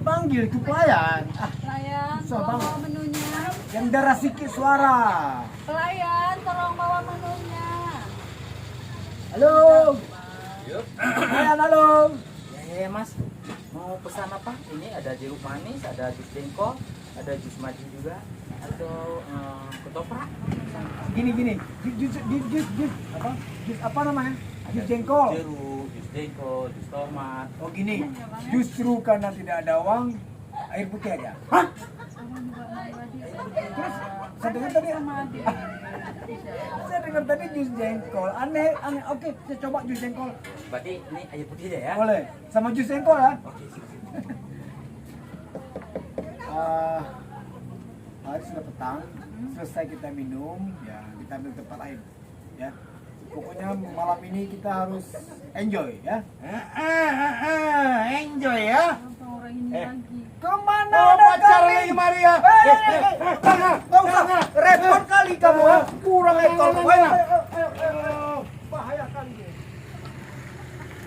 dipanggil itu pelayan. Ah, Pelayan, susah tolong banget. bawa menunya. Yang darah sikit suara. Pelayan, tolong bawa menunya. Halo. Yuk. Pelayan, halo. Ya, Mas. Mau pesan apa? Ini ada jeruk manis, ada jus jengkol, ada jus madu juga, atau ketoprak. Gini. Jus apa? Jus apa namanya? Jus Ada jengkol. Jeruk, jus jengkol, jus tomat. Oh gini. Justru karena tidak ada uang, air putih aja. Hah? Terus saya dengar tadi saya dengar tadi jus jengkol. Aneh. Oke, saya coba jus jengkol. Berarti ini air putih aja ya? Boleh. Sama jus jengkol ya. Oke, sip. Hari sudah petang, selesai kita minum, ya kita ambil tempat lain, ya. Pokoknya malam ini kita harus enjoy, ya. Enjoy ya. Kenapa orang ini lagi? Kemana Oh, ada pacar kali? lagi, Maria. Nggak usah, repot kali kamu, ya. Kurang ekor.